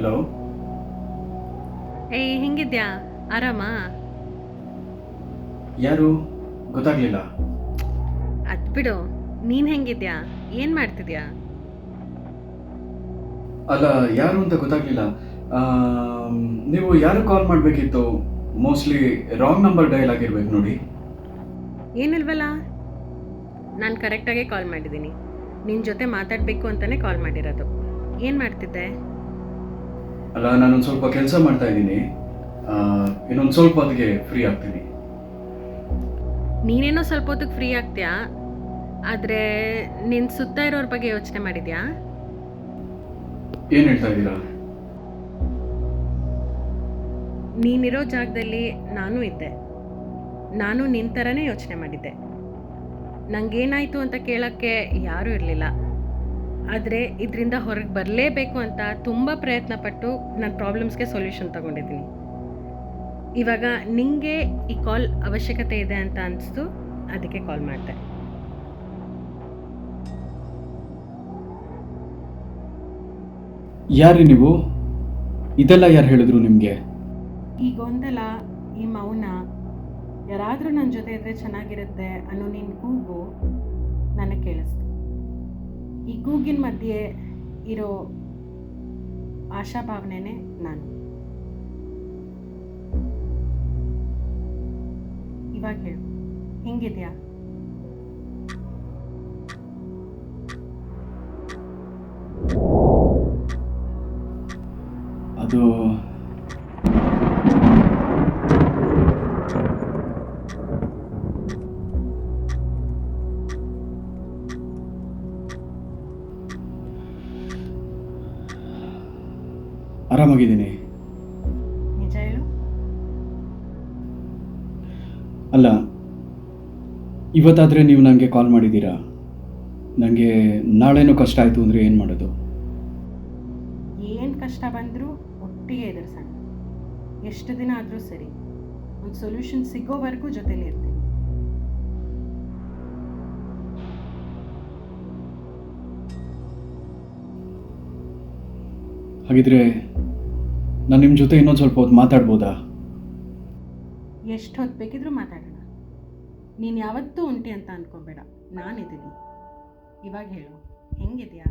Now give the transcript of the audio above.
Hello. ಏಯ್ ಹೆಂಗಿದ್ಯಾ? ಆರಾಮಾ? ಯಾರು? ಗೊತ್ತಾಗ್ಲಿಲ್ಲ. ಅದ್ ಬಿಡು, ನೀನ್ ಹೆಂಗಿದ್ಯಾ? ಏನ್ ಮಾಡ್ತಿದ್ಯಾ? ಅಲ್ಲ, ಯಾರು ಅಂತ ಗೊತ್ತಾಗ್ಲಿಲ್ಲ. ಆಮ್, ನೀವು ಯಾರು ಕಾಲ್ ಮಾಡಬೇಕಿತ್ತು? ಮೋಸ್ಟ್ಲಿ ರಾಂಗ್ ನಂಬರ್ ಡಯಲ್ ಆಗಿರ್ಬೇಕು ನೋಡಿ. ಏನಿಲ್ವಲ್ಲ, ನಾನು ಕರೆಕ್ಟಾಗೇ ಕಾಲ್ ಮಾಡಿದ್ದೀನಿ. ನಿನ್ನ ಜೊತೆ ಮಾತಾಡಬೇಕು ಅಂತಲೇ ಕಾಲ್ ಮಾಡಿರೋದು. ಏನು ಮಾಡ್ತಿದ್ದೆ? ಅಲ್ಲ, ನಾನೊಂದು ಸ್ವಲ್ಪ ಕೆಲಸ ಮಾಡ್ತಾ ಇದ್ದೀನಿ. ಇನ್ನೊಂದು ಸ್ವಲ್ಪ ಹೊತ್ತಿಗೆ ಫ್ರೀ ಆಗ್ತೀನಿ. ನೀನೇನೋ ಸ್ವಲ್ಪ ಹೊತ್ತಿಗೆ ಫ್ರೀ ಆಗ್ತೀಯಾ, ಆದರೆ ನಿನ್ನ ಸುತ್ತ ಇರೋರ ಬಗ್ಗೆ ಯೋಚನೆ ಮಾಡಿದ್ಯಾ? ಏನು ಹೇಳ್ತಾ ಇದ್ದೀರಾ? ನೀನಿರೋ ಜಾಗದಲ್ಲಿ ನಾನೂ ಇದ್ದೆ. ನಾನು ನಿನ್ನ ಥರನೇ ಯೋಚನೆ ಮಾಡಿದ್ದೆ. ನನಗೇನಾಯಿತು ಅಂತ ಕೇಳೋಕ್ಕೆ ಯಾರೂ ಇರಲಿಲ್ಲ. ಆದರೆ ಇದರಿಂದ ಹೊರಗೆ ಬರಲೇಬೇಕು ಅಂತ ತುಂಬ ಪ್ರಯತ್ನಪಟ್ಟು ನನ್ನ ಪ್ರಾಬ್ಲಮ್ಸ್ಗೆ ಸೊಲ್ಯೂಷನ್ ತಗೊಂಡಿದ್ದೀನಿ. ಇವಾಗ ನಿಂಗೆ ಈ ಕಾಲ್ ಅವಶ್ಯಕತೆ ಇದೆ ಅಂತ ಅನಿಸ್ತು, ಅದಕ್ಕೆ ಕಾಲ್ ಮಾಡಿದೆ. ಯಾರಿ ನೀವು? ಇದೆಲ್ಲ ಯಾರು ಹೇಳಿದ್ರು ನಿಮಗೆ? ಈ ಗೊಂದಲ, ಈ ಮೌನ, ಯಾರಾದರೂ ನನ್ನ ಜೊತೆ ಇದ್ದರೆ ಚೆನ್ನಾಗಿರುತ್ತೆ ಅನ್ನೋ ನಿನ್ನ ಕೂಗು ನನಗೆ ಕೇಳಿಸ್ತು. ಈ ಕೂಗಿನ ಮಧ್ಯೆ ಇರೋ ಆಶಾಭಾವನೆನೇ ನಾನು. ಇವಾಗ ಹೇಳು, ಹೆಂಗಿದ್ಯಾ? ಅದು ಆರಾಮಾಗಿದ್ದೀನಿ. ನಿಜ ಹೇಳು. ಅಲ್ಲ, ಇವತ್ತಾದರೆ ನೀವು ನನಗೆ ಕಾಲ್ ಮಾಡಿದ್ದೀರಾ. ನನಗೆ ನಾಳೆನೂ ಕಷ್ಟ ಆಯಿತು ಅಂದರೆ ಏನು ಮಾಡೋದು? ಏನು ಕಷ್ಟ ಬಂದರೂ ಒಟ್ಟಿಗೆ ಎದುರಿಸೋಣ. ಎಷ್ಟು ದಿನ ಆದರೂ ಸರಿ, ಒಂದು ಸೊಲ್ಯೂಷನ್ ಸಿಗೋವರೆಗೂ ಜೊತೆಲಿ ಇರ್ತೀನಿ. ಹಾಗಿದ್ರೆ ನಾನು ನಿಮ್ಮ ಜೊತೆ ಇನ್ನೊಂದು ಸ್ವಲ್ಪ ಹೊತ್ತು ಮಾತಾಡ್ಬೋದಾ? ಎಷ್ಟು ಹೊತ್ತು ಬೇಕಿದ್ರೂ ಮಾತಾಡೋಣ. ನೀನು ಯಾವತ್ತೂ ಒಂಟಿ ಅಂತ ಅನ್ಕೋಬೇಡ, ನಾನಿದ್ದೀನಿ. ಇವಾಗ ಹೇಳು, ಹೆಂಗಿದ್ಯಾ?